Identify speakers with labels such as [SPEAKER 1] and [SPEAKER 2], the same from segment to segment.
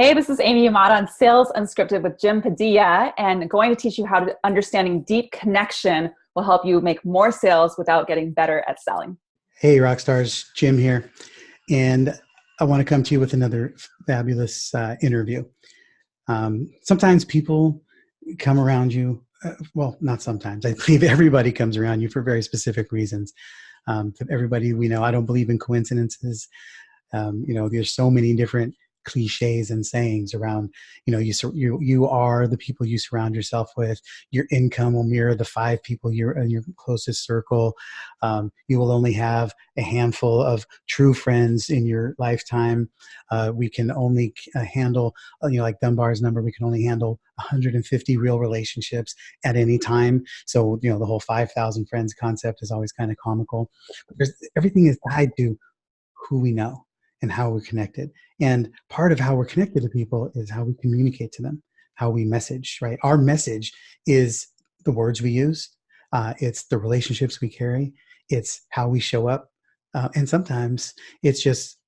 [SPEAKER 1] Hey, this is Amy Yamada on Sales Unscripted with Jim Padilla, and going to teach you how to understanding deep connection will help you make more sales without getting better at selling.
[SPEAKER 2] Hey, rock stars, Jim here, and I want to come to you with another fabulous interview. Sometimes people come around you. Well, not sometimes. I believe everybody comes around you for very specific reasons. Everybody we know, I don't believe in coincidences. There's so many different cliches and sayings around, you are the people you surround yourself with. Your income will mirror the five people you're in your closest circle. You will only have a handful of true friends in your lifetime. We can only handle, like Dunbar's number, we can only handle 150 real relationships at any time. So, the whole 5,000 friends concept is always kind of comical. Because everything is tied to who we know and how we're connected. And part of how we're connected to people is how we communicate to them, how we message, right? Our message is the words we use. It's the relationships we carry. It's how we show up. And sometimes it's just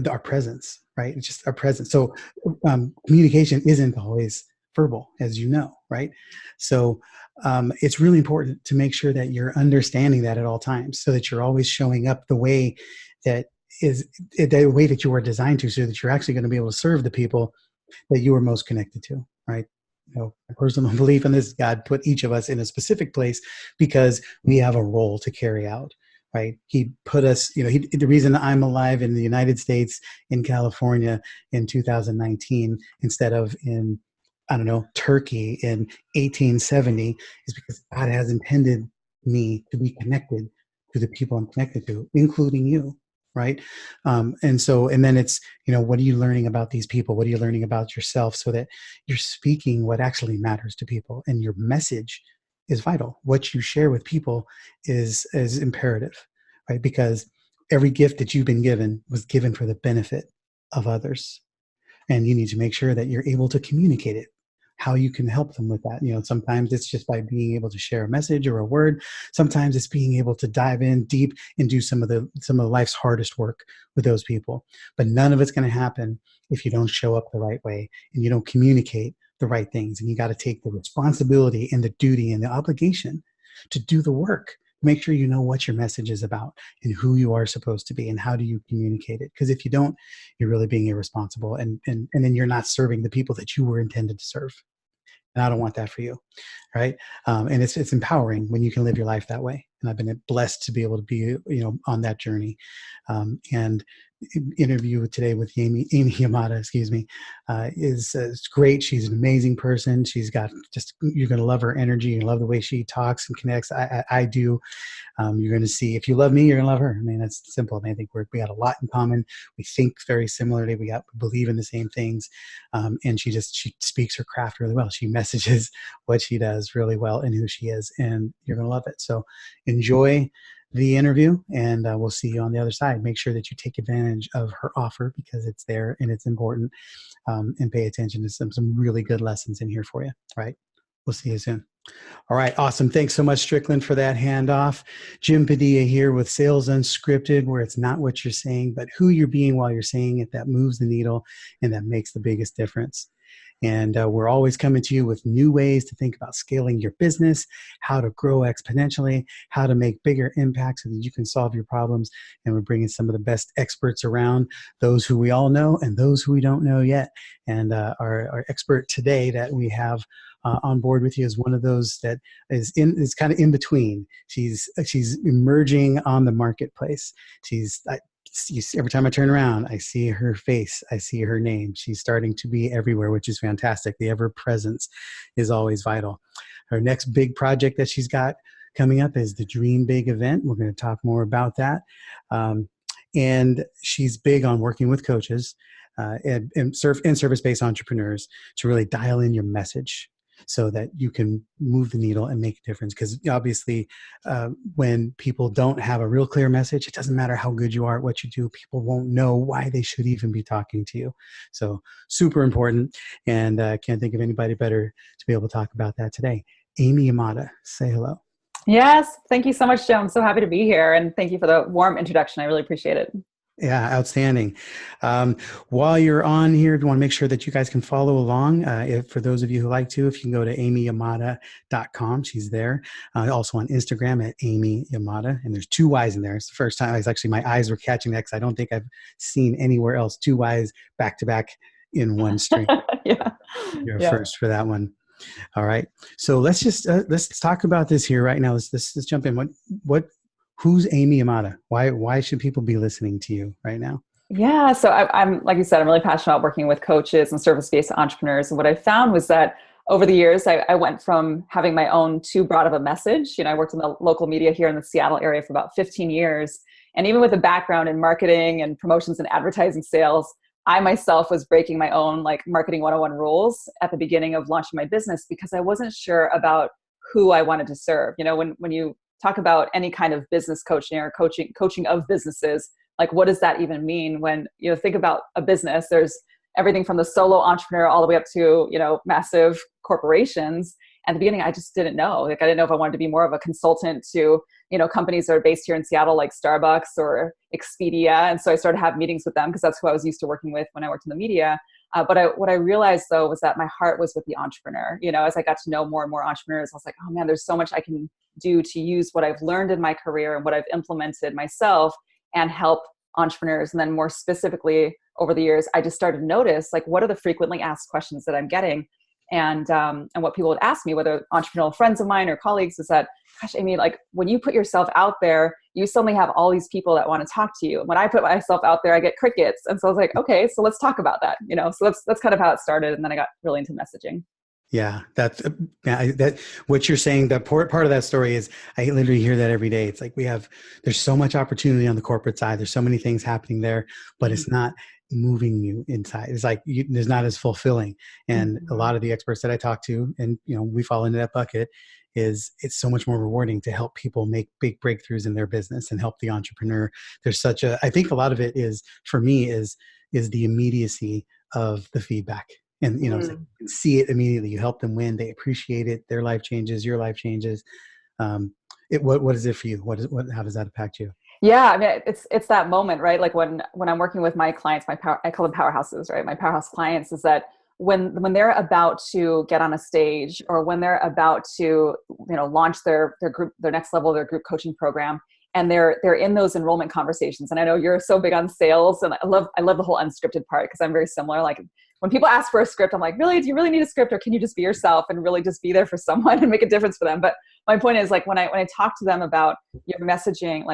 [SPEAKER 2] our presence, right? It's just our presence. So communication isn't always verbal, as you know, right? So it's really important to make sure that you're understanding that at all times, so that you're always showing up the way that is the way that you are designed to, so that you're actually going to be able to serve the people that you are most connected to, right? My personal belief in this, God put each of us in a specific place because we have a role to carry out, right? He put us, the reason I'm alive in the United States, in California in 2019, instead of in, I don't know, Turkey in 1870, is because God has intended me to be connected to the people I'm connected to, including you. Right. And then it's, what are you learning about these people? What are you learning about yourself, so that you're speaking what actually matters to people, and your message is vital. What you share with people is imperative, right? Because every gift that you've been given was given for the benefit of others. And you need to make sure that you're able to communicate it, how you can help them with that. Sometimes it's just by being able to share a message or a word. Sometimes it's being able to dive in deep and do some of life's hardest work with those people. But none of it's going to happen if you don't show up the right way and you don't communicate the right things. And you got to take the responsibility and the duty and the obligation to do the work. Make sure you know what your message is about and who you are supposed to be and how do you communicate it. Because if you don't, you're really being irresponsible, and then you're not serving the people that you were intended to serve. And I don't want that for you, right? And it's empowering when you can live your life that way. And I've been blessed to be able to be, on that journey. And interview today with Amy Yamada, is great. She's an amazing person. She's got you're going to love her energy. You love the way she talks and connects. I do. You're going to see, if you love me, you're going to love her. I mean, that's simple. I mean, I think we got a lot in common. We think very similarly. We believe in the same things. And she speaks her craft really well. She messages what she does really well and who she is, and you're going to love it. So enjoy the interview, and we'll see you on the other side. Make sure that you take advantage of her offer, because it's there and it's important, and pay attention to some really good lessons in here for you. All right. We'll see you soon. All right. Awesome. Thanks so much, Strickland, for that handoff. Jim Padilla here with Sales Unscripted, where it's not what you're saying, but who you're being while you're saying it that moves the needle and that makes the biggest difference. And we're always coming to you with new ways to think about scaling your business, how to grow exponentially, how to make bigger impacts so that you can solve your problems. And we're bringing some of the best experts around, those who we all know and those who we don't know yet. And our expert today that we have on board with you is one of those that is kind of in between. She's emerging on the marketplace. Every time I turn around, I see her face. I see her name. She's starting to be everywhere, which is fantastic. The ever presence is always vital. Her next big project that she's got coming up is the Dream Big event. We're going to talk more about that. And she's big on working with coaches and service-based entrepreneurs to really dial in your message, so that you can move the needle and make a difference. Because obviously, when people don't have a real clear message, it doesn't matter how good you are at what you do. People won't know why they should even be talking to you. So super important. And I can't think of anybody better to be able to talk about that today. Amy Yamada, say hello.
[SPEAKER 1] Yes. Thank you so much, Jim. I'm so happy to be here. And thank you for the warm introduction. I really appreciate it.
[SPEAKER 2] Yeah, outstanding. While you're on here, I want to make sure that you guys can follow along. For those of you who like to, if you can go to amyyamada.com, she's there. Also on Instagram at Amy Yamada, and there's two Y's in there. It's the first time my eyes were catching that because I don't think I've seen anywhere else two Y's back to back in one string.
[SPEAKER 1] Yeah.
[SPEAKER 2] You're
[SPEAKER 1] Yeah.
[SPEAKER 2] first for that one. All right. So let's talk about this here right now. Let's jump in. Who's Amy Yamada? Why should people be listening to you right now?
[SPEAKER 1] Yeah. So I'm, like you said, I'm really passionate about working with coaches and service-based entrepreneurs. And what I found was that over the years, I went from having my own too broad of a message. I worked in the local media here in the Seattle area for about 15 years. And even with a background in marketing and promotions and advertising sales, I myself was breaking my own marketing 101 rules at the beginning of launching my business because I wasn't sure about who I wanted to serve. When you talk about any kind of business coaching or coaching of businesses, what does that even mean? When think about a business, there's everything from the solo entrepreneur all the way up to massive corporations. At the beginning, I just didn't know. I didn't know if I wanted to be more of a consultant to companies that are based here in Seattle, like Starbucks or Expedia. And so I started to have meetings with them because that's who I was used to working with when I worked in the media. But what I realized though was that my heart was with the entrepreneur. As I got to know more and more entrepreneurs, I was like, oh man, there's so much I can do to use what I've learned in my career and what I've implemented myself and help entrepreneurs. And then more specifically over the years, I just started to notice what are the frequently asked questions that I'm getting. And what people would ask me, whether entrepreneurial friends of mine or colleagues, is that, gosh, Amy, when you put yourself out there, you suddenly have all these people that want to talk to you. And when I put myself out there, I get crickets. And so I was like, okay, so let's talk about that. So that's kind of how it started. And then I got really into messaging.
[SPEAKER 2] Yeah, that what you're saying. That part of that story is I literally hear that every day. It's like there's so much opportunity on the corporate side. There's so many things happening there, but it's not moving you inside. It's there's not as fulfilling. And a lot of the experts that I talk to, and we fall into that bucket, is it's so much more rewarding to help people make big breakthroughs in their business and help the entrepreneur. I think a lot of it is, for me, is the immediacy of the feedback. And, it's you can see it immediately. You help them win. They appreciate it. Their life changes. Your life changes. What is it for you? How does that impact you?
[SPEAKER 1] Yeah, I mean, it's that moment, right? When I'm working with my clients, I call them powerhouses, right? My powerhouse clients is that when they're about to get on a stage or when they're about to, launch their group, their next level of their group coaching program, and they're in those enrollment conversations. And I know you're so big on sales, and I love the whole unscripted part because I'm very similar. When people ask for a script, I'm like, really, do you really need a script, or can you just be yourself and really just be there for someone and make a difference for them? But my point is, when I talk to them about your messaging,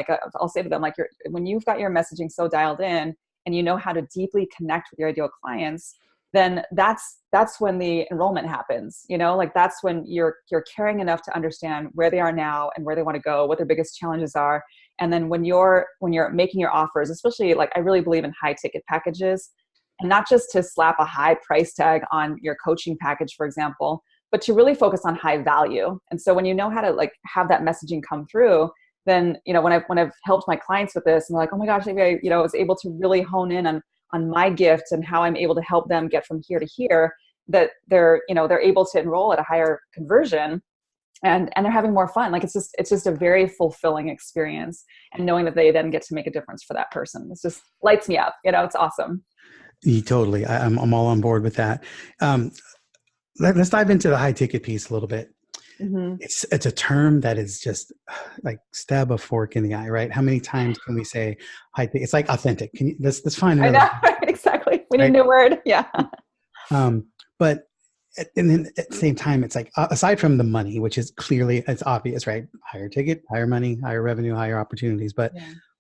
[SPEAKER 1] I'll say to them, when you've got your messaging so dialed in and you know how to deeply connect with your ideal clients, then that's when the enrollment happens. That's when you're caring enough to understand where they are now and where they want to go, what their biggest challenges are. And then when you're making your offers, especially I really believe in high ticket packages, and not just to slap a high price tag on your coaching package, for example, but to really focus on high value. And so when you know how to have that messaging come through, then, when I've helped my clients with this, I'm like, oh my gosh, maybe I was able to really hone in on my gift and how I'm able to help them get from here to here, that they're able to enroll at a higher conversion and they're having more fun. It's just a very fulfilling experience. And knowing that they then get to make a difference for that person, it just lights me up. It's awesome.
[SPEAKER 2] Totally. I'm all on board with that. Let's dive into the high ticket piece a little bit. Mm-hmm. It's a term that is just stab a fork in the eye, right? How many times can we say high ticket? It's authentic. Can you, let's find another.
[SPEAKER 1] I know, right? Exactly. We need a new word. Yeah.
[SPEAKER 2] But and then at the same time, it's aside from the money, which is clearly, it's obvious, right? Higher ticket, higher money, higher revenue, higher opportunities. But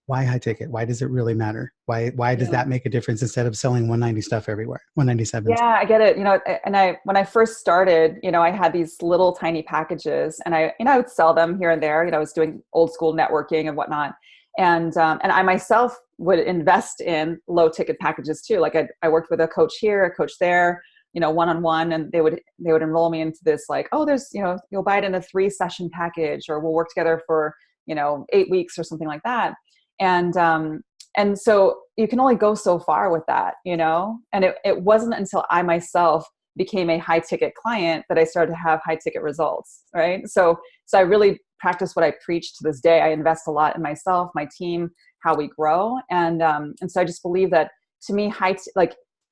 [SPEAKER 2] why high ticket? Why does it really matter? Why does that make a difference instead of selling 190 stuff everywhere, 197?
[SPEAKER 1] Yeah, I get it. And when I first started, I had these little tiny packages, and I would sell them here and there. I was doing old school networking and whatnot, and I myself would invest in low ticket packages too. I worked with a coach here, a coach there, one-on-one, and they would enroll me into this there's you'll buy it in a 3-session package, or we'll work together for 8 weeks or something like that. And so you can only go so far with that, and it wasn't until I myself became a high ticket client that I started to have high ticket results. Right. So I really practice what I preach to this day. I invest a lot in myself, my team, how we grow. And so I just believe that, to me,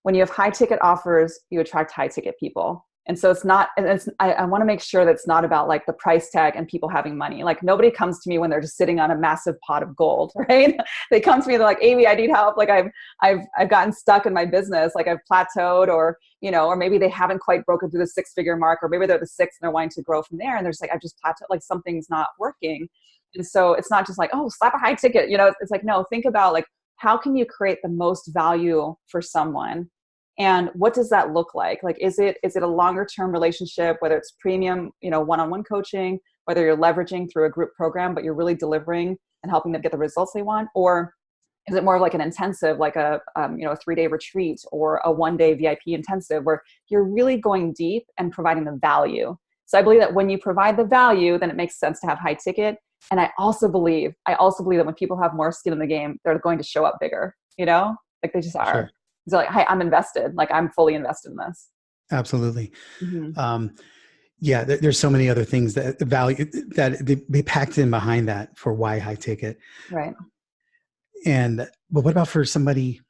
[SPEAKER 1] when you have high ticket offers, you attract high ticket people. And so I want to make sure that it's not about like the price tag and people having money. Like, nobody comes to me when they're just sitting on a massive pot of gold, right? They come to me, they're like, Amy, I need help. Like I've gotten stuck in my business. Like I've plateaued, or maybe they haven't quite broken through the 6-figure mark, or maybe they're the 6 and they're wanting to grow from there. And they're just like, I've just plateaued, like something's not working. And so it's not just like, oh, slap a high ticket, it's like, no, think about like, how can you create the most value for someone? And what does that look like? Like, is it a longer term relationship, whether it's premium, one-on-one coaching, whether you're leveraging through a group program, but you're really delivering and helping them get the results they want? Or is it more of like an intensive, like a 3-day retreat or a 1-day VIP intensive, where you're really going deep and providing the value? So I believe that when you provide the value, then it makes sense to have high ticket. And I also believe that when people have more skin in the game, they're going to show up bigger, like they just are.
[SPEAKER 2] Sure.
[SPEAKER 1] So like, hey, I'm invested. Like, I'm fully invested in this.
[SPEAKER 2] Absolutely.
[SPEAKER 1] Mm-hmm.
[SPEAKER 2] Yeah, there's so many other things that value that they packed in behind that for why high ticket.
[SPEAKER 1] Right.
[SPEAKER 2] But what about for somebody,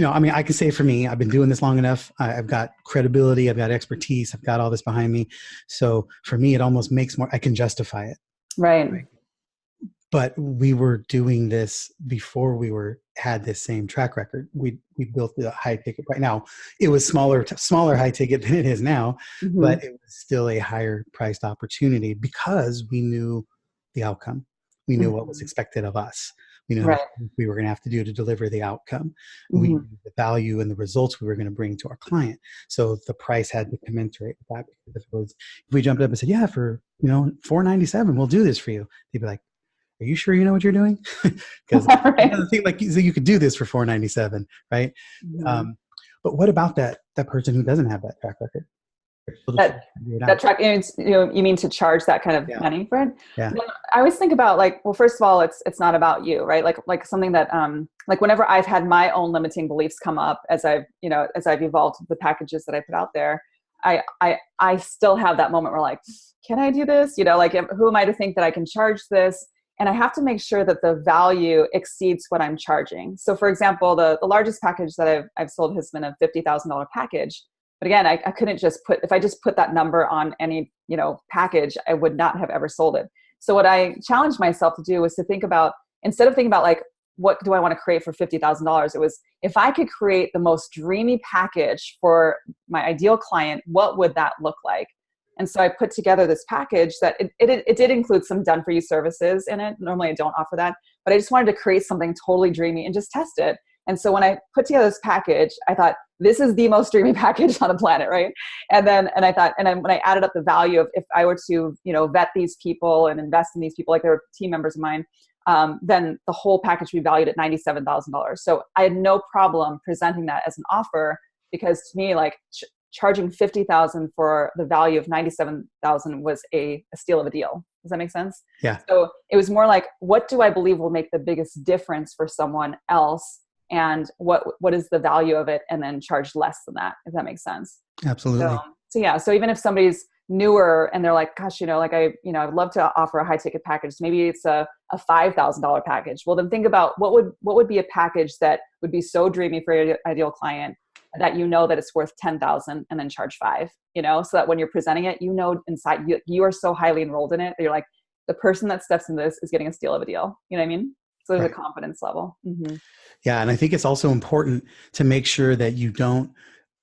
[SPEAKER 2] I can say for me, I've been doing this long enough. I've got credibility, I've got expertise, I've got all this behind me. So for me, it almost makes more, I can justify it.
[SPEAKER 1] Right.
[SPEAKER 2] But we were doing this before we had this same track record. We built the high ticket. Right now, it was smaller high ticket than it is now,
[SPEAKER 1] Mm-hmm.
[SPEAKER 2] but it was still a higher priced opportunity because we knew the outcome. We knew what was expected of us. We knew what we were going to have to do to deliver the outcome. We knew the value and the results we were going to bring to our client. So the price had to commensurate with that. If we jumped up and said, yeah, for $497, we'll do this for you, they'd be like, are you sure you know what you're doing? Because another thing, like, so you could do this for $497, right?
[SPEAKER 1] Mm-hmm.
[SPEAKER 2] But what about that person who doesn't have that track record?
[SPEAKER 1] That track, you mean to charge that kind of money for it?
[SPEAKER 2] Yeah.
[SPEAKER 1] Well, I always think about like, well, first of all, it's not about you, right? Like something that, like whenever I've had my own limiting beliefs come up as I've evolved the packages that I put out there, I still have that moment where like, can I do this? Like, who am I to think that I can charge this? And I have to make sure that the value exceeds what I'm charging. So for example, the largest package that I've sold has been a $50,000 package. But again, I couldn't just if I just put that number on any, package, I would not have ever sold it. So what I challenged myself to do was to think about, instead of thinking about like, what do I want to create for $50,000? It was, if I could create the most dreamy package for my ideal client, what would that look like? And so I put together this package that it did include some done for you services in it. Normally I don't offer that, but I just wanted to create something totally dreamy and just test it. And so when I put together this package, I thought, this is the most dreamy package on the planet, right? And then when I added up the value of, if I were to, vet these people and invest in these people, like they were team members of mine, then the whole package would be valued at $97,000. So I had no problem presenting that as an offer, because to me, like, charging $50,000 for the value of $97,000 was a steal of a deal. Does that make sense?
[SPEAKER 2] Yeah.
[SPEAKER 1] So it was more like, what do I believe will make the biggest difference for someone else? And what is the value of it? And then charge less than that, if that makes sense.
[SPEAKER 2] Absolutely.
[SPEAKER 1] So yeah. So even if somebody's newer and they're like, gosh, I'd love to offer a high ticket package. Maybe it's a $5,000 package. Well, then think about what would be a package that would be so dreamy for your ideal client that that it's worth $10,000, and then charge $5,000, so that when you're presenting it, inside you are so highly enrolled in it that you're like, the person that steps into this is getting a steal of a deal. You know what I mean? So there's a confidence level. Mm-hmm.
[SPEAKER 2] Yeah. And I think it's also important to make sure that you don't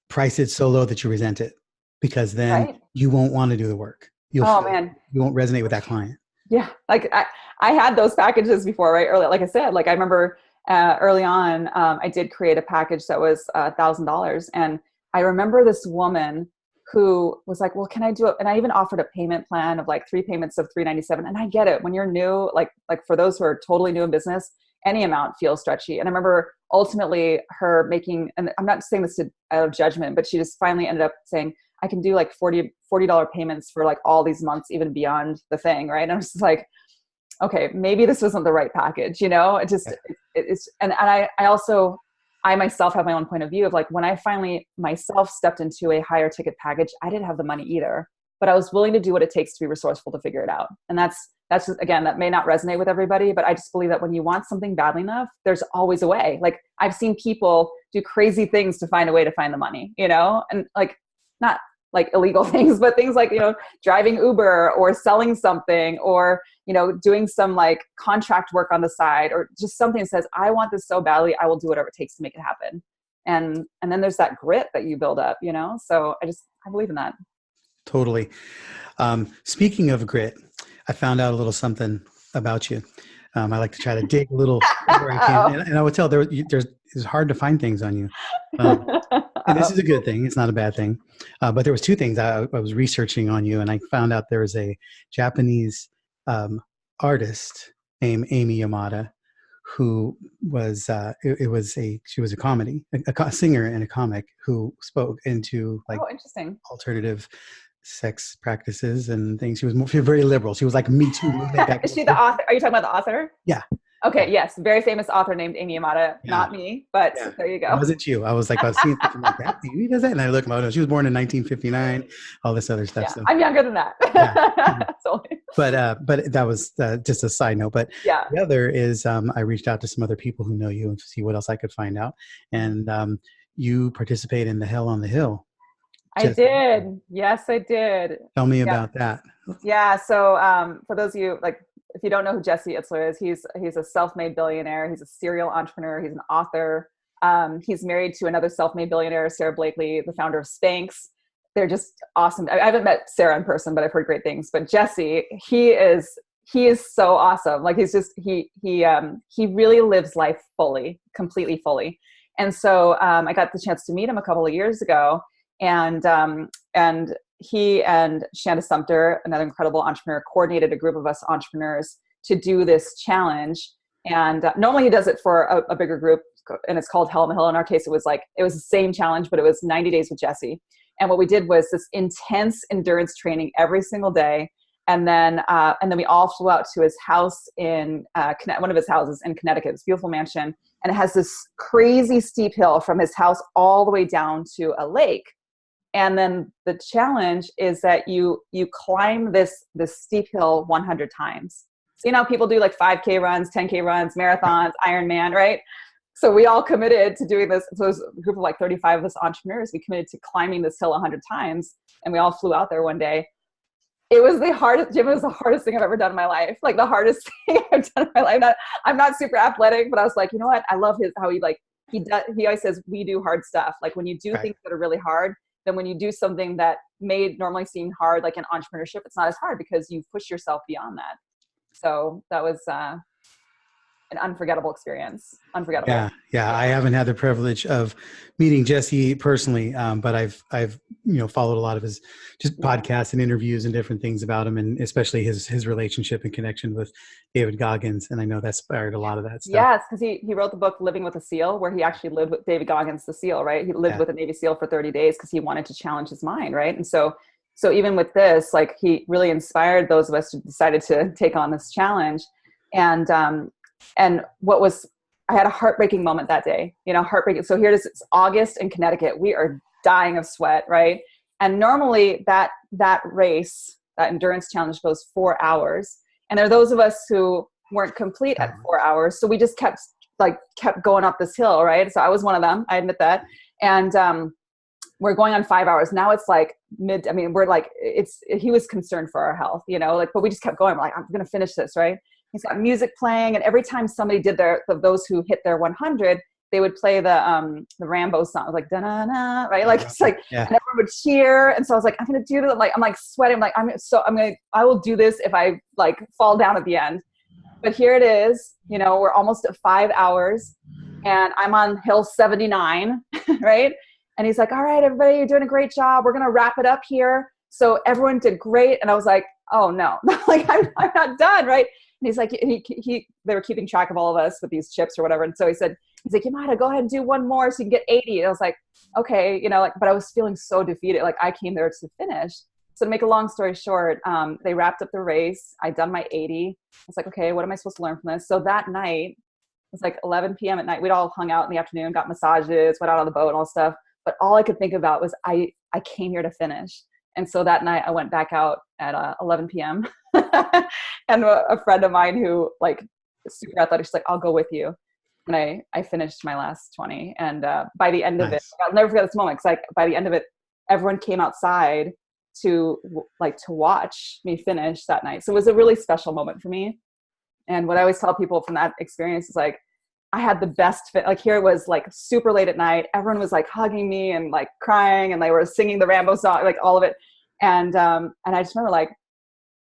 [SPEAKER 2] price it so low that you resent it, because then you won't want to do the work. You won't resonate with that client.
[SPEAKER 1] Yeah. Like I had those packages before, right? Early, like I said, like I remember early on, I did create a package that was $1,000. And I remember this woman who was like, well, can I do it? And I even offered a payment plan of like 3 payments of $397. And I get it. When you're new, like for those who are totally new in business, any amount feels stretchy. And I remember ultimately her making, and I'm not saying this out of judgment, but she just finally ended up saying, I can do like $40 payments for like all these months, even beyond the thing. Right. And I was just like, okay, maybe this wasn't the right package, I myself have my own point of view of like, when I finally myself stepped into a higher ticket package, I didn't have the money either. but I was willing to do what it takes to be resourceful to figure it out. And that's just, again, that may not resonate with everybody, but I just believe that when you want something badly enough, there's always a way. Like I've seen people do crazy things to find a way to find the money, and like, not like illegal things, but things like, driving Uber or selling something or, doing some like contract work on the side or just something that says, I want this so badly, I will do whatever it takes to make it happen. And then there's that grit that you build up, so I believe in that.
[SPEAKER 2] Totally. Speaking of grit, I found out a little something about you. I like to try to dig a little where I can. And I would tell it's hard to find things on you. And this is a good thing. It's not a bad thing. But there was two things I was researching on you, and I found out there was a Japanese artist named Amy Yamada who was she was a comedy, a singer and a comic who spoke into like
[SPEAKER 1] interesting
[SPEAKER 2] alternative sex practices and things. She was very liberal. She was like Me Too movement.
[SPEAKER 1] Is she the author? Are you talking about the author?
[SPEAKER 2] Yeah.
[SPEAKER 1] Okay. Yes. Very famous author named Amy Yamada. Yeah. Not me, but there you go.
[SPEAKER 2] It wasn't you. I was like, I was seeing something like that. Amy does that, and I look, she was born in 1959. All this other stuff.
[SPEAKER 1] Yeah,
[SPEAKER 2] so.
[SPEAKER 1] I'm younger than that. Yeah.
[SPEAKER 2] But that was just a side note. But the other is I reached out to some other people who know you and see what else I could find out. And you participate in the Hell on the Hill.
[SPEAKER 1] I did. Yes, I did.
[SPEAKER 2] Tell me about that.
[SPEAKER 1] Yeah. So for those of you, like, if you don't know who Jesse Itzler is, he's a self-made billionaire. He's a serial entrepreneur. He's an author. He's married to another self-made billionaire, Sarah Blakely, the founder of Spanx. They're just awesome. I haven't met Sarah in person, but I've heard great things. But Jesse, he is so awesome. Like he really lives life fully, completely fully. And so I got the chance to meet him a couple of years ago. And he and Shanda Sumter, another incredible entrepreneur, coordinated a group of us entrepreneurs to do this challenge. And normally he does it for a bigger group, and it's called Hell on the Hill. In our case, it was the same challenge, but it was 90 days with Jesse. And what we did was this intense endurance training every single day. And then we all flew out to his house in one of his houses in Connecticut, this beautiful mansion. And it has this crazy steep hill from his house all the way down to a lake. And then the challenge is that you climb this steep hill 100 times. So, people do like 5K runs, 10K runs, marathons, Ironman, right? So we all committed to doing this. So it was a group of like 35 of us entrepreneurs. We committed to climbing this hill 100 times, and we all flew out there one day. It was the hardest, Jim, it was the hardest thing I've ever done in my life. Like the hardest thing I've done in my life. I'm not super athletic, but I was like, you know what? I love how he always says, we do hard stuff. Like when you do things that are really hard, then when you do something that may normally seem hard, like in entrepreneurship, it's not as hard because you push yourself beyond that. So that was an unforgettable experience. Unforgettable.
[SPEAKER 2] Yeah. I haven't had the privilege of meeting Jesse personally, but I've followed a lot of his just podcasts and interviews and different things about him, and especially his relationship and connection with David Goggins. And I know that inspired a lot of that stuff. Yes,
[SPEAKER 1] because he wrote the book Living with a SEAL, where he actually lived with David Goggins, the SEAL, right? He lived with a Navy SEAL for 30 days because he wanted to challenge his mind, right? And so even with this, like, he really inspired those of us who decided to take on this challenge. And I had a heartbreaking moment that day, heartbreaking. So here it is, it's August in Connecticut. We are dying of sweat, right? And normally that race, that endurance challenge goes 4 hours. And there are those of us who weren't complete at 4 hours. So we just kept going up this hill, right? So I was one of them, I admit that. And we're going on 5 hours. Now it's like he was concerned for our health, but we just kept going. We're like, I'm going to finish this, right? He's got music playing, and every time somebody did those who hit their 100, they would play the Rambo song, like da na na, right? Like it's like, and everyone would cheer. And so I was like, I'm gonna do this. I'm like sweating. I'm like, I will do this if I like fall down at the end. But here it is. We're almost at 5 hours, and I'm on hill 79, right? And he's like, all right, everybody, you're doing a great job. We're gonna wrap it up here. So everyone did great, and I was like, oh no, like I'm not done, right? And he's like, they were keeping track of all of us with these chips or whatever. And so he's like, Yamada, go ahead and do one more so you can get 80. And I was like, okay, but I was feeling so defeated. Like I came there to finish. So to make a long story short, they wrapped up the race. I'd done my 80. I was like, okay, what am I supposed to learn from this? So that night, it was like 11 p.m. at night. We'd all hung out in the afternoon, got massages, went out on the boat and all stuff. But all I could think about was I came here to finish. And so that night I went back out at 11 p.m. and a friend of mine who like super athletic, she's like, I'll go with you. And I finished my last 20. And by the end of it,
[SPEAKER 2] Nice.
[SPEAKER 1] I'll never forget this moment. Cause like by the end of it, everyone came outside to watch me finish that night. So it was a really special moment for me. And what I always tell people from that experience is like, I had the best fit. Like here it was like super late at night. Everyone was like hugging me and like crying, and they were singing the Rambo song, like all of it. And I just remember like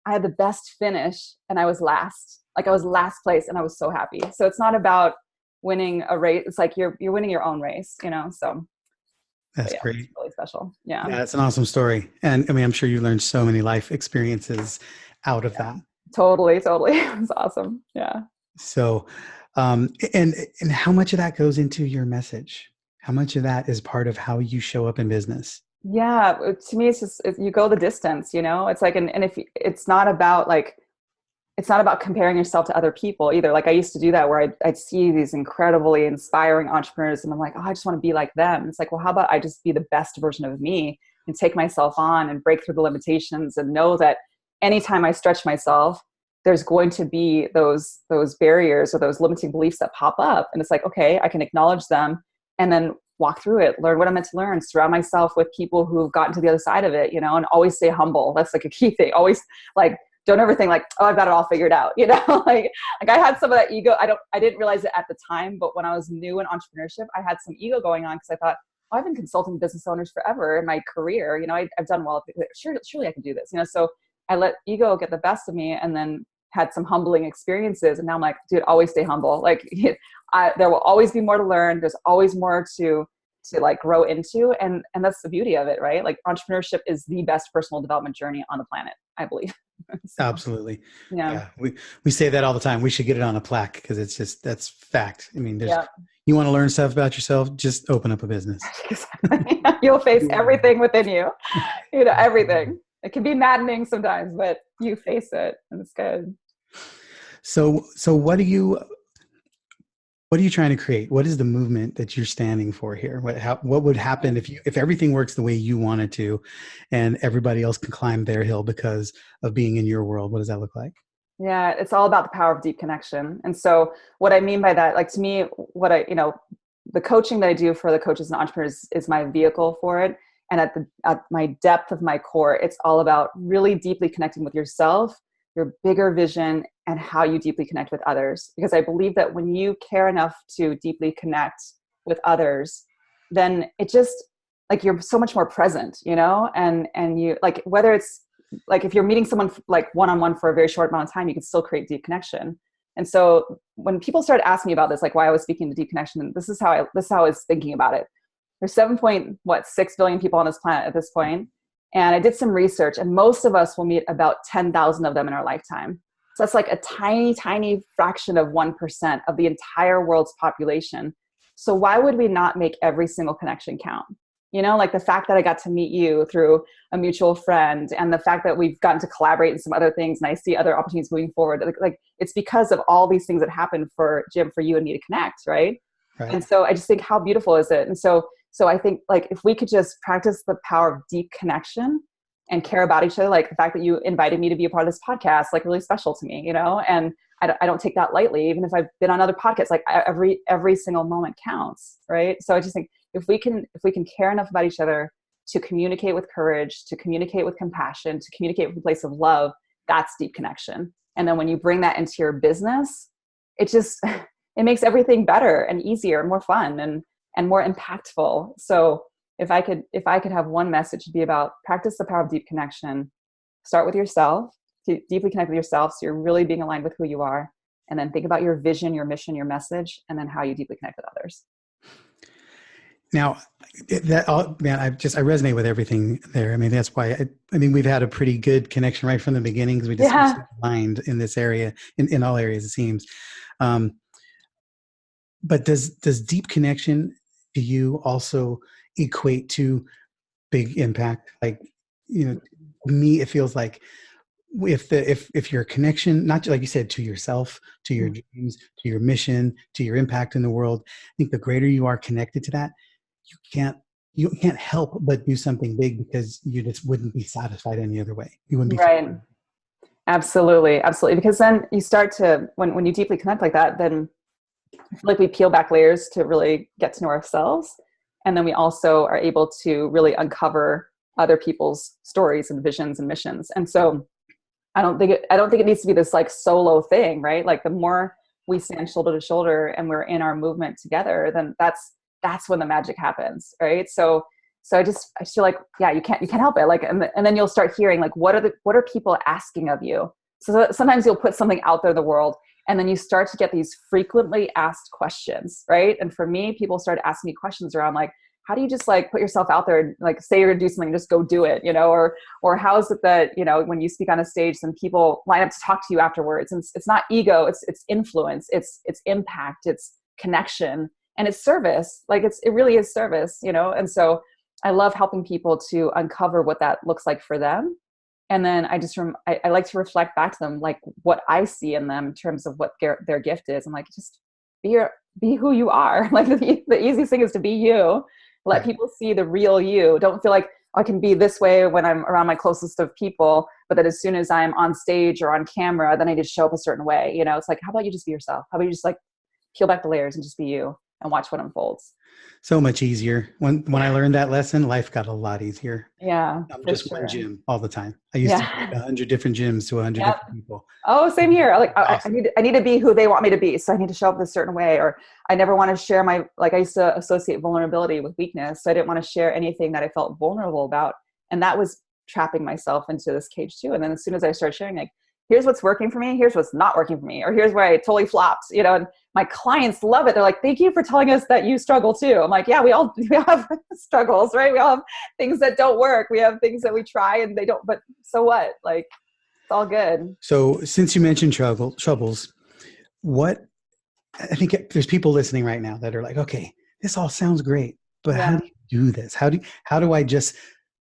[SPEAKER 1] I had the best finish and I was last. Like I was last place and I was so happy. So it's not about winning a race. It's like you're winning your own race, you know? So
[SPEAKER 2] That's
[SPEAKER 1] yeah,
[SPEAKER 2] great.
[SPEAKER 1] it's really special. Yeah.
[SPEAKER 2] Yeah, it's an awesome story. And I mean, I'm sure you learned so many life experiences out of that.
[SPEAKER 1] Totally. It was awesome. Yeah.
[SPEAKER 2] So, and how much of that goes into your message? How much of that is part of how you show up in business?
[SPEAKER 1] Yeah. To me, it's just, you go the distance, you know, it's like, and if it's not about like, it's not about comparing yourself to other people either. Like I used to do that where I'd see these incredibly inspiring entrepreneurs and I'm like, oh, I just want to be like them. It's like, well, how about I just be the best version of me and take myself on and break through the limitations and know that anytime I stretch myself, there's going to be those barriers or those limiting beliefs that pop up. And it's like, okay, I can acknowledge them and then walk through it, learn what I'm meant to learn, surround myself with people who've gotten to the other side of it, you know, and always stay humble. That's like a key thing. Always like, don't ever think like, oh, I've got it all figured out. You know, like I had some of that ego. I didn't realize it at the time, but when I was new in entrepreneurship, I had some ego going on because I thought, oh, I've been consulting business owners forever in my career. You know, I've done well. Surely I can do this. You know, so I let ego get the best of me, and then had some humbling experiences. And now I'm like, dude, always stay humble. Like there will always be more to learn. There's always more to like grow into. And that's the beauty of it, right? Like entrepreneurship is the best personal development journey on the planet, I believe. So,
[SPEAKER 2] Absolutely.
[SPEAKER 1] yeah.
[SPEAKER 2] Yeah. We say that all the time. We should get it on a plaque because it's just, that's fact. I mean,
[SPEAKER 1] Yeah.
[SPEAKER 2] you want to learn stuff about yourself, just open up a business.
[SPEAKER 1] You'll face everything within you, you know, everything. It can be maddening sometimes, but you face it and it's good.
[SPEAKER 2] So what are you trying to create? What is the movement that you're standing for here? What would happen if everything works the way you want it to, and everybody else can climb their hill because of being in your world? What does that look like?
[SPEAKER 1] Yeah, it's all about the power of deep connection. And so what I mean by that, like to me, the coaching that I do for the coaches and entrepreneurs is my vehicle for it. And at my depth of my core, it's all about really deeply connecting with yourself, your bigger vision, and how you deeply connect with others. Because I believe that when you care enough to deeply connect with others, then it just like you're so much more present, you know, and you like whether it's like if you're meeting someone like one-on-one for a very short amount of time, you can still create deep connection. And so when people started asking me about this, like why I was speaking to deep connection, this is how I was thinking about it. There's 7.6 billion people on this planet at this point. And I did some research, and most of us will meet about 10,000 of them in our lifetime. So that's like a tiny, tiny fraction of 1% of the entire world's population. So why would we not make every single connection count? You know, like the fact that I got to meet you through a mutual friend, and the fact that we've gotten to collaborate in some other things, and I see other opportunities moving forward. Like it's because of all these things that happen for Jim, for you and me to connect, right?
[SPEAKER 2] Right.
[SPEAKER 1] And so I just think, how beautiful is it? And so I think like if we could just practice the power of deep connection and care about each other, like the fact that you invited me to be a part of this podcast, like really special to me, you know, and I don't take that lightly, even if I've been on other podcasts, like every single moment counts. Right. So I just think if we can care enough about each other to communicate with courage, to communicate with compassion, to communicate from a place of love, that's deep connection. And then when you bring that into your business, it makes everything better and easier and more fun and more impactful. So if I could have one message, it'd be about practice the power of deep connection. Start with yourself, to deeply connect with yourself, so you're really being aligned with who you are, and then think about your vision, your mission, your message, and then how you deeply connect with others.
[SPEAKER 2] Now, man, I resonate with everything there. I mean, that's why I mean we've had a pretty good connection right from the beginning because we just aligned in this area, in all areas it seems. But does deep connection to you also equate to big impact? Like, you know, me, it feels like if your connection, not like you said, to yourself, to your dreams, to your mission, to your impact in the world, I think the greater you are connected to that, you can't help but do something big because you just wouldn't be satisfied any other way. You wouldn't be
[SPEAKER 1] Right. Absolutely. Absolutely. Because then you start to, when you deeply connect like that, then I feel like we peel back layers to really get to know ourselves. And then we also are able to really uncover other people's stories and visions and missions. And so I don't think it needs to be this like solo thing, right? Like the more we stand shoulder to shoulder and we're in our movement together, then that's when the magic happens, right? So I feel like, yeah, you can't help it. Like, and then you'll start hearing like, what are people asking of you? So sometimes you'll put something out there in the world, and then you start to get these frequently asked questions, right? And for me, people started asking me questions around like, how do you just like put yourself out there and like say you're gonna do something, just go do it, or how is it that, when you speak on a stage, then people line up to talk to you afterwards? And it's not ego, it's influence, it's impact, it's connection, and it's service. Like it really is service, And so I love helping people to uncover what that looks like for them. And then I like to reflect back to them, like what I see in them in terms of what their gift is. I'm like, just be who you are. Like the easiest thing is to be you. Let people see the real you. Don't feel like I can be this way when I'm around my closest of people, but that as soon as I'm on stage or on camera, then I just show up a certain way. It's like, how about you just be yourself? How about you just like peel back the layers and just be you and watch what unfolds?
[SPEAKER 2] So much easier. When I learned that lesson, life got a lot easier.
[SPEAKER 1] Yeah,
[SPEAKER 2] I'm
[SPEAKER 1] for
[SPEAKER 2] just
[SPEAKER 1] sure.
[SPEAKER 2] one gym all the time. I used to go to 100 different gyms to 100
[SPEAKER 1] Yep.
[SPEAKER 2] different people.
[SPEAKER 1] Oh, same here.
[SPEAKER 2] Awesome.
[SPEAKER 1] I need to be who they want me to be. So I need to show up a certain way, or I never want to share I used to associate vulnerability with weakness. So I didn't want to share anything that I felt vulnerable about. And that was trapping myself into this cage too. And then as soon as I started sharing, like, here's what's working for me, here's what's not working for me, or here's where I totally flopped, and my clients love it. They're like, thank you for telling us that you struggle too. I'm like, yeah, we have struggles, right? We all have things that don't work. We have things that we try and they don't, but so what? Like, it's all good.
[SPEAKER 2] So since you mentioned troubles, what I think there's people listening right now that are like, okay, this all sounds great, but how
[SPEAKER 1] Yeah.
[SPEAKER 2] do you do this? How do I just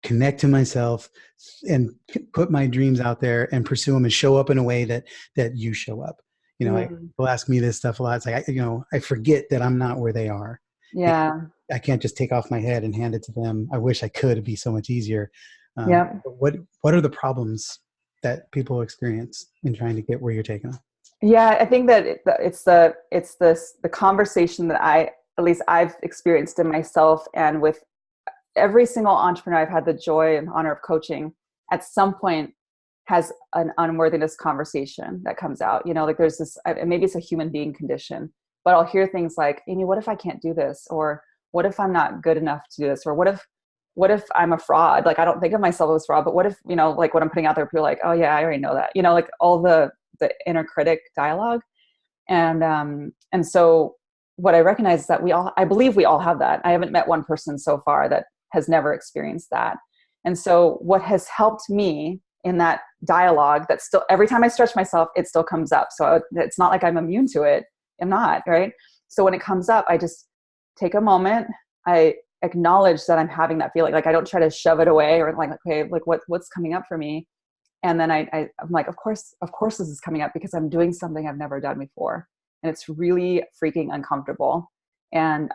[SPEAKER 2] connect to myself and put my dreams out there and pursue them and show up in a way that you show up? People ask me this stuff a lot. It's like, I forget that I'm not where they are.
[SPEAKER 1] Yeah.
[SPEAKER 2] I can't just take off my head and hand it to them. I wish I could. It'd be so much easier.
[SPEAKER 1] Yeah.
[SPEAKER 2] But what are the problems that people experience in trying to get where you're taking them?
[SPEAKER 1] Yeah. I think that it's the conversation that at least I've experienced in myself and with every single entrepreneur I've had the joy and honor of coaching at some point has an unworthiness conversation that comes out, like there's this, maybe it's a human being condition, but I'll hear things like, Amy, what if I can't do this? Or what if I'm not good enough to do this? Or what if I'm a fraud? Like, I don't think of myself as fraud, but what if, like what I'm putting out there, people are like, oh yeah, I already know that, like all the inner critic dialogue. And so what I recognize is that I believe we all have that. I haven't met one person so far that has never experienced that. And so what has helped me in that dialogue, that still, every time I stretch myself, it still comes up. So it's not like I'm immune to it. I'm not, right? So when it comes up, I just take a moment. I acknowledge that I'm having that feeling. Like I don't try to shove it away or like, okay, like what's coming up for me? And then I'm like, of course this is coming up because I'm doing something I've never done before. And it's really freaking uncomfortable. And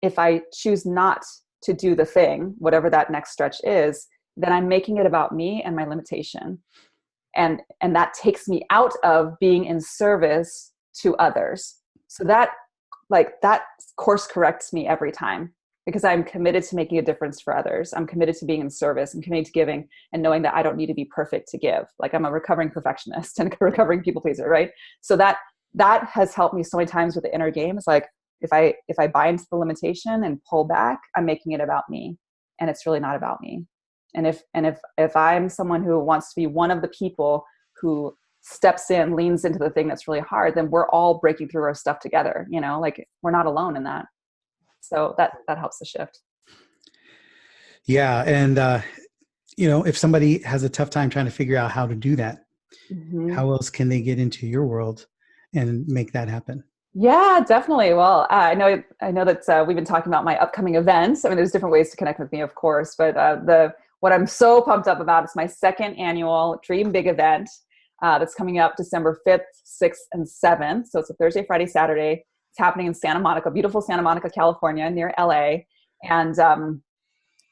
[SPEAKER 1] if I choose not to do the thing, whatever that next stretch is, then I'm making it about me and my limitation. And that takes me out of being in service to others. So that course corrects me every time because I'm committed to making a difference for others. I'm committed to being in service. I'm committed to giving and knowing that I don't need to be perfect to give. Like I'm a recovering perfectionist and a recovering people pleaser, right? So that has helped me so many times with the inner game. It's like, if I buy into the limitation and pull back, I'm making it about me, and it's really not about me. And if I'm someone who wants to be one of the people who steps in, leans into the thing that's really hard, then we're all breaking through our stuff together. Like we're not alone in that. So that helps the shift.
[SPEAKER 2] Yeah, and if somebody has a tough time trying to figure out how to do that, how else can they get into your world and make that happen?
[SPEAKER 1] Yeah, definitely. Well, I know that we've been talking about my upcoming events. I mean, there's different ways to connect with me, of course, but what I'm so pumped up about is my second annual Dream Big event that's coming up December 5th, 6th, and 7th. So it's a Thursday, Friday, Saturday. It's happening in Santa Monica, beautiful Santa Monica, California, near LA. And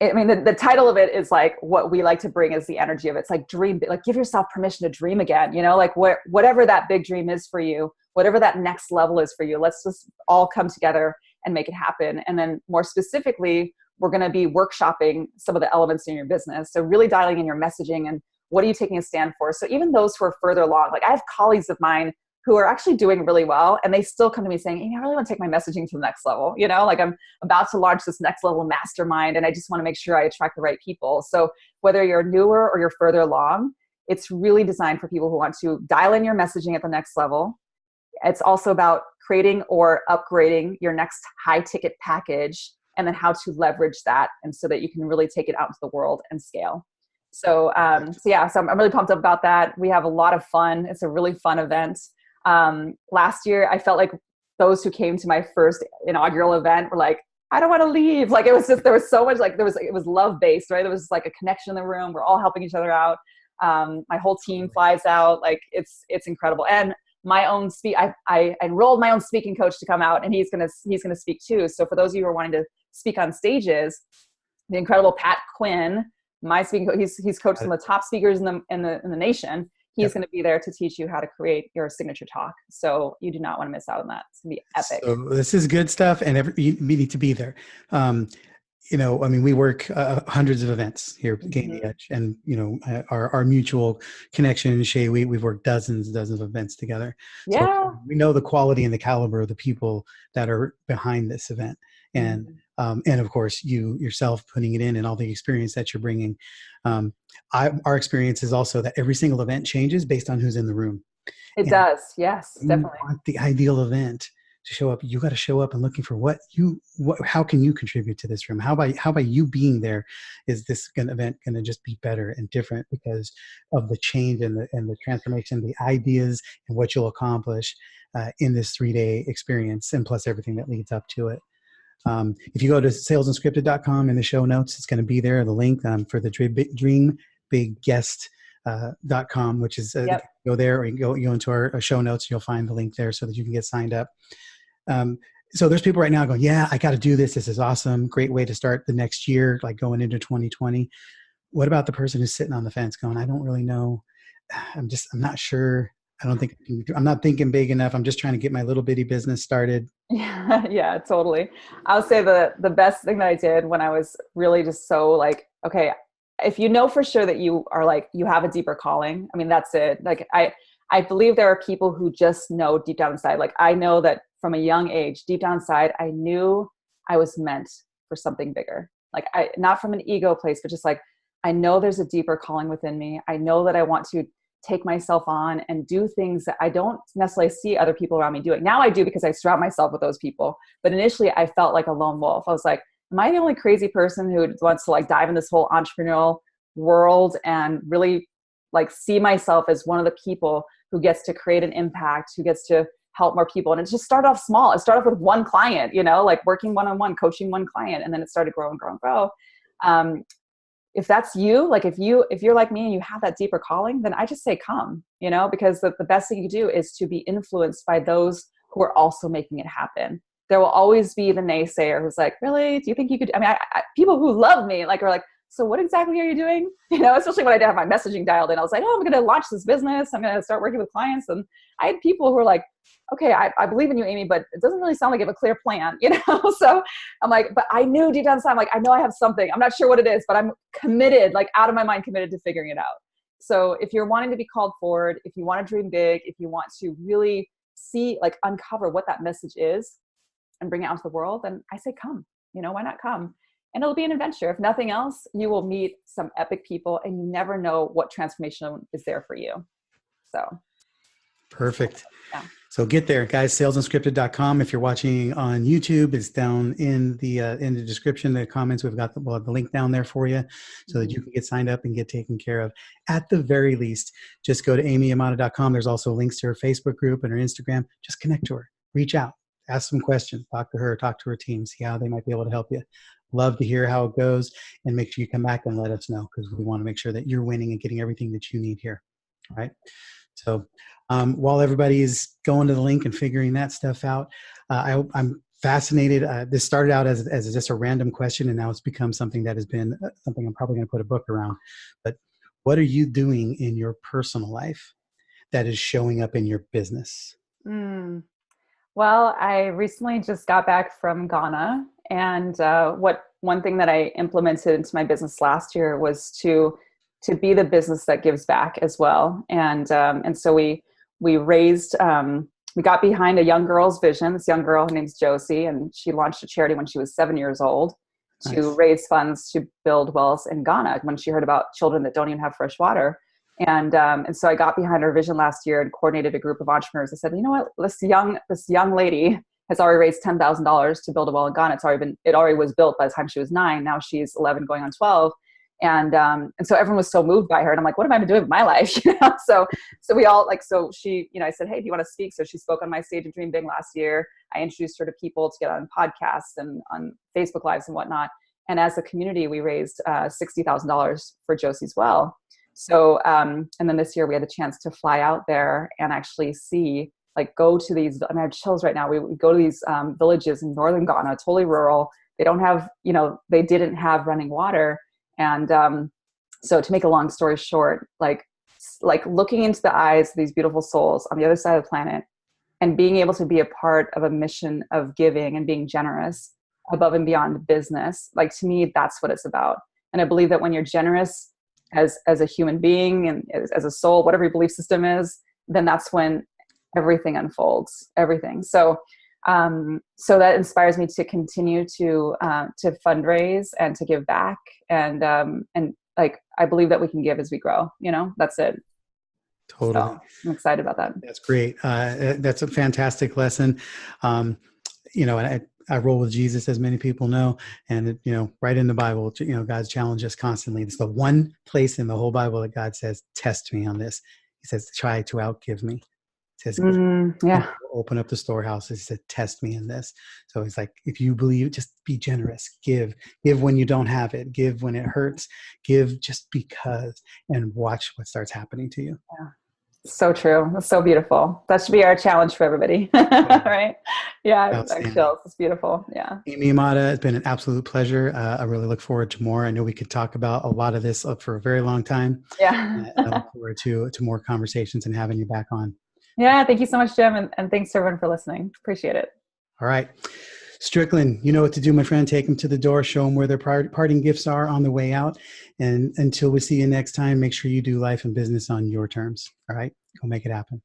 [SPEAKER 1] I mean, the title of it is like what we like to bring is the energy of it. It's like dream, like give yourself permission to dream again, you know, like whatever that big dream is for you, whatever that next level is for you, let's just all come together and make it happen. And then more specifically, we're going to be workshopping some of the elements in your business. So really dialing in your messaging and what are you taking a stand for? So even those who are further along, like I have colleagues of mine who are actually doing really well. And they still come to me saying, hey, I really want to take my messaging to the next level. You know, like I'm about to launch this next level mastermind and I just want to make sure I attract the right people. So whether you're newer or you're further along, it's really designed for people who want to dial in your messaging at the next level. It's also about creating or upgrading your next high ticket package and then how to leverage that. And so that you can really take it out into the world and scale. So I'm really pumped up about that. We have a lot of fun. It's a really fun event. Last year, I felt like those who came to my first inaugural event were like, I don't want to leave. Like it was just, there was so much, like it was love based, right? There was like a connection in the room. We're all helping each other out. My whole team flies out. Like it's incredible. And my own I enrolled my own speaking coach to come out and he's going to speak too. So for those of you who are wanting to speak on stages, the incredible Pat Quinn, my speaking coach, he's coached some of the top speakers in the nation. He's going to be there to teach you how to create your signature talk. So you do not want to miss out on that. It's going to be epic.
[SPEAKER 2] So this is good stuff and you need to be there. You know, I mean, we work hundreds of events here at Gain the Edge and, you know, our mutual connection, Shay, we've worked dozens of events together.
[SPEAKER 1] Yeah.
[SPEAKER 2] So we know the quality and the caliber of the people that are behind this event. And of course, you yourself putting it in and all the experience that you're bringing. Our experience is also that every single event changes based on who's in the room.
[SPEAKER 1] It does. Yes, definitely.
[SPEAKER 2] You want the ideal event to show up. You got to show up and looking for how can you contribute to this room? How by you being there, is this event going to just be better and different because of the change and the transformation, the ideas and what you'll accomplish in this 3-day experience and plus everything that leads up to it. If you go to salesunscripted.com in the show notes, it's going to be there, the link for the Dream Big Guest.com, which is go there or you can go into our show notes. You'll find the link there so that you can get signed up. So there's people right now going, yeah, I got to do this. This is awesome. Great way to start the next year, like going into 2020. What about the person who's sitting on the fence going, I don't really know. I'm not sure. I'm not thinking big enough. I'm just trying to get my little bitty business started.
[SPEAKER 1] Yeah, totally. I'll say the best thing that I did when I was really just so like, okay, if you know for sure that you are like, you have a deeper calling, I mean, that's it. Like I believe there are people who just know deep down inside. Like I know that from a young age, deep down inside, I knew I was meant for something bigger. Like not from an ego place, but just like, I know there's a deeper calling within me. I know that I want to take myself on and do things that I don't necessarily see other people around me doing. Now I do because I surround myself with those people. But initially I felt like a lone wolf. I was like, am I the only crazy person who wants to like dive in this whole entrepreneurial world and really like see myself as one of the people who gets to create an impact, who gets to help more people? And it just started off small. It started off with one client, you know, like working one-on-one, coaching one client. And then it started grow and grow and grow. If that's you, like if you're like me and you have that deeper calling, then I just say come, you know, because the best thing you do is to be influenced by those who are also making it happen. There will always be the naysayer who's like, really, do you think you could? I mean, people who love me like are like, so what exactly are you doing? You know, especially when I did have my messaging dialed in, I was like, oh, I'm going to launch this business. I'm going to start working with clients. And I had people who were like, okay, I believe in you, Amy, but it doesn't really sound like you have a clear plan, you know? So I'm like, but I knew deep down inside, I'm like, I know I have something. I'm not sure what it is, but I'm committed, like out of my mind, committed to figuring it out. So if you're wanting to be called forward, if you want to dream big, if you want to really see, like uncover what that message is and bring it out to the world, then I say, come, you know, why not come? And it'll be an adventure. If nothing else, you will meet some epic people and you never know what transformation is there for you. So.
[SPEAKER 2] Perfect.
[SPEAKER 1] Yeah.
[SPEAKER 2] So get there, guys, salesunscripted.com. If you're watching on YouTube, it's down in the description, the comments. We'll have the link down there for you so that you can get signed up and get taken care of. At the very least, just go to amyyamada.com. There's also links to her Facebook group and her Instagram. Just connect to her, reach out, ask some questions, talk to her team, see how they might be able to help you. Love to hear how it goes, and make sure you come back and let us know, because we want to make sure that you're winning and getting everything that you need here. All right. So while everybody is going to the link and figuring that stuff out, I'm fascinated. This started out as just a random question, and now it's become something that has been something I'm probably going to put a book around. But what are you doing in your personal life that is showing up in your business?
[SPEAKER 1] Well, I recently just got back from Ghana, and one thing that I implemented into my business last year was to be the business that gives back as well. And so we raised we got behind a young girl's vision. This young girl, her name's Josie, and she launched a charity when she was 7 years old to
[SPEAKER 2] Nice.
[SPEAKER 1] raise funds to build wells in Ghana when she heard about children that don't even have fresh water. And so I got behind her vision last year and coordinated a group of entrepreneurs. I said, you know what, this young lady has already raised $10,000 to build a well in Ghana. It already was built by the time she was 9. Now she's 11 going on 12. And so everyone was so moved by her, and I'm like, what have I been doing with my life? So we all so she, I said, hey, do you want to speak? So she spoke on my stage of Dream Big last year. I introduced her to people to get on podcasts and on Facebook Lives and whatnot. And as a community, we raised $60,000 for Josie's well. So, and then this year we had the chance to fly out there and actually go to these, I have chills right now. We go to these villages in northern Ghana, totally rural. They don't have, they didn't have running water. And so to make a long story short, like looking into the eyes of these beautiful souls on the other side of the planet and being able to be a part of a mission of giving and being generous above and beyond business, to me, that's what it's about. And I believe that when you're generous as a human being and as a soul, whatever your belief system is, then that's when everything unfolds, everything. So that inspires me to continue to fundraise and to give back. And I believe that we can give as we grow, that's it.
[SPEAKER 2] Totally.
[SPEAKER 1] So I'm excited about that.
[SPEAKER 2] That's great. That's a fantastic lesson. And I roll with Jesus, as many people know, and right in the Bible, God's challenged us constantly. It's the one place in the whole Bible that God says, test me on this. He says, try to outgive me. He says, open up the storehouses. He said, test me in this. So he's like, if you believe, just be generous. Give when you don't have it. Give when it hurts. Give just because, and watch what starts happening to you.
[SPEAKER 1] Yeah. So true. That's so beautiful. That should be our challenge for everybody. Right? Yeah. It's beautiful. Yeah.
[SPEAKER 2] Amy Yamada, it's been an absolute pleasure. I really look forward to more. I know we could talk about a lot of this for a very long time.
[SPEAKER 1] Yeah.
[SPEAKER 2] I look forward to more conversations and having you back on.
[SPEAKER 1] Yeah. Thank you so much, Jim. And thanks to everyone for listening. Appreciate it.
[SPEAKER 2] All right. Strickland, you know what to do, my friend. Take them to the door, show them where their parting gifts are on the way out. And until we see you next time, make sure you do life and business on your terms. All right. Go make it happen.